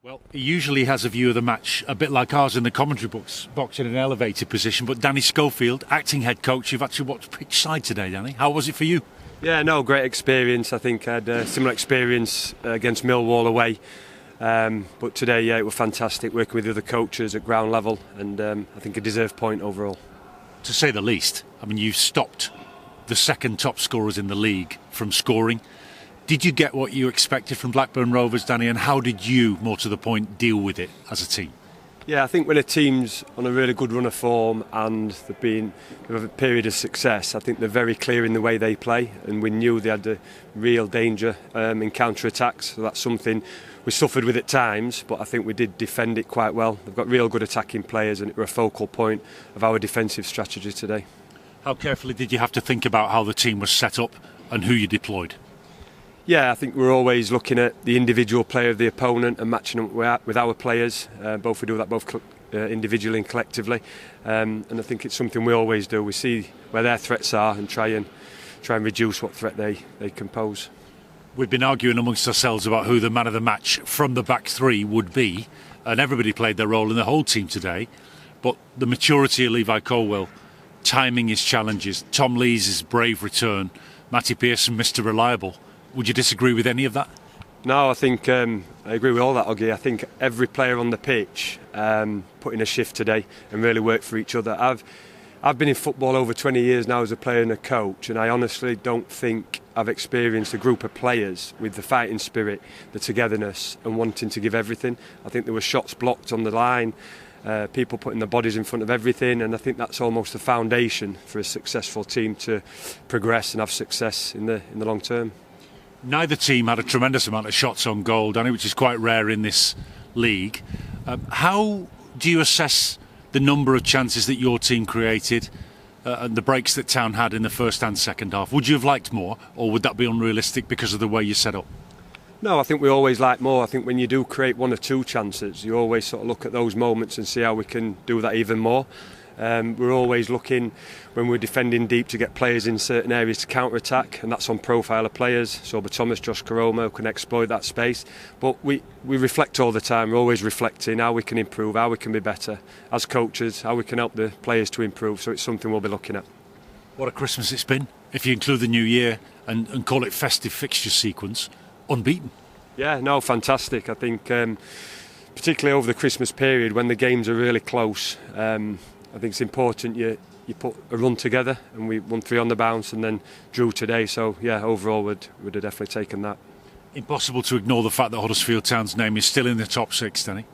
Well, he usually has a view of the match a bit like ours in the commentary box in an elevated position, but Danny Schofield, acting head coach, you've actually watched pitch side today, Danny. How was it for you? Yeah, no, great experience. I think I had a similar experience against Millwall away. But today, yeah, it was fantastic working with the other coaches at ground level, and I think a deserved point overall. To say the least. I mean, you've stopped the second top scorers in the league from scoring. Did you get what you expected from Blackburn Rovers, Danny, and how did you, more to the point, deal with it as a team? Yeah, I think when a team's on a really good run of form and they've a period of success, I think they're very clear in the way they play, and we knew they had a real danger in counter-attacks, so that's something we suffered with at times, but I think we did defend it quite well. They've got real good attacking players, and it was a focal point of our defensive strategy today. How carefully did you have to think about how the team was set up and who you deployed? Yeah, I think we're always looking at the individual player of the opponent and matching them with our players. We do that both individually and collectively, and I think it's something we always do. We see where their threats are and try and reduce what threat they can pose. We've been arguing amongst ourselves about who the man of the match from the back three would be, and everybody played their role in the whole team today. But the maturity of Levi Colwill, timing his challenges, Tom Lees' brave return, Matty Pearson, Mr. Reliable. Would you disagree with any of that? No, I think I agree with all that, Oggy. I think every player on the pitch put in a shift today and really worked for each other. I've been in football over 20 years now as a player and a coach, and I honestly don't think I've experienced a group of players with the fighting spirit, the togetherness and wanting to give everything. I think there were shots blocked on the line, people putting their bodies in front of everything, and I think that's almost the foundation for a successful team to progress and have success in the long term. Neither team had a tremendous amount of shots on goal, Danny, which is quite rare in this league. How do you assess the number of chances that your team created and the breaks that Town had in the first and second half? Would you have liked more, or would that be unrealistic because of the way you set up? No, I think we always like more. I think when you do create one or two chances, you always sort of look at those moments and see how we can do that even more. We're always looking, when we're defending deep, to get players in certain areas to counter-attack, and that's on profile of players. So Thomas, Josh Karoma, who can exploit that space. But we reflect all the time. We're always reflecting how we can improve, how we can be better as coaches, how we can help the players to improve. So it's something we'll be looking at. What a Christmas it's been, if you include the New Year and call it festive fixture sequence. Unbeaten. Yeah, no, fantastic. I think particularly over the Christmas period when the games are really close, I think it's important you put a run together, and we won 3 on the bounce and then drew today. So yeah, overall would have definitely taken that. Impossible to ignore the fact that Huddersfield Town's name is still in the top 6, Danny.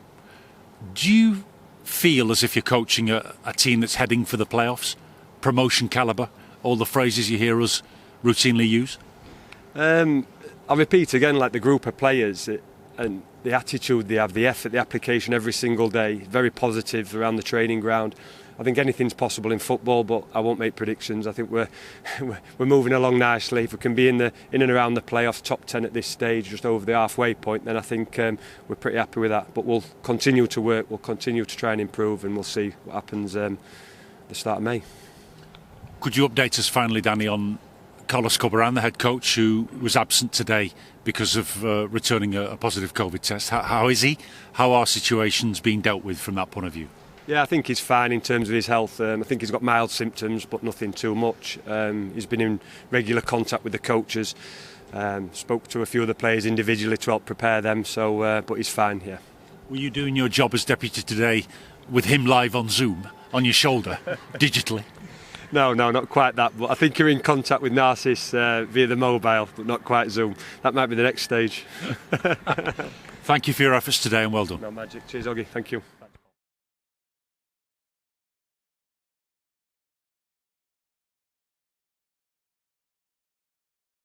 Do you feel as if you're coaching a team that's heading for the playoffs? Promotion calibre, all the phrases you hear us routinely use? I repeat again, like the group of players and the attitude they have, the effort, the application every single day, very positive around the training ground. I think anything's possible in football, but I won't make predictions. I think we're moving along nicely. If we can be in and around the playoffs, top 10 at this stage, just over the halfway point, then I think we're pretty happy with that. But we'll continue to work, we'll continue to try and improve, and we'll see what happens the start of May. Could you update us finally, Danny, on Carlos Corberán, the head coach, who was absent today because of returning a positive COVID test? How is he? How are situations being dealt with from that point of view? Yeah, I think he's fine in terms of his health. I think he's got mild symptoms, but nothing too much. He's been in regular contact with the coaches, spoke to a few of the players individually to help prepare them, but he's fine, yeah. Were you doing your job as deputy today with him live on Zoom, on your shoulder, digitally? No, not quite that, but I think you're in contact with Narcis via the mobile, but not quite Zoom. That might be the next stage. Thank you for your efforts today, and well done. No magic. Cheers, Oggy. Thank you.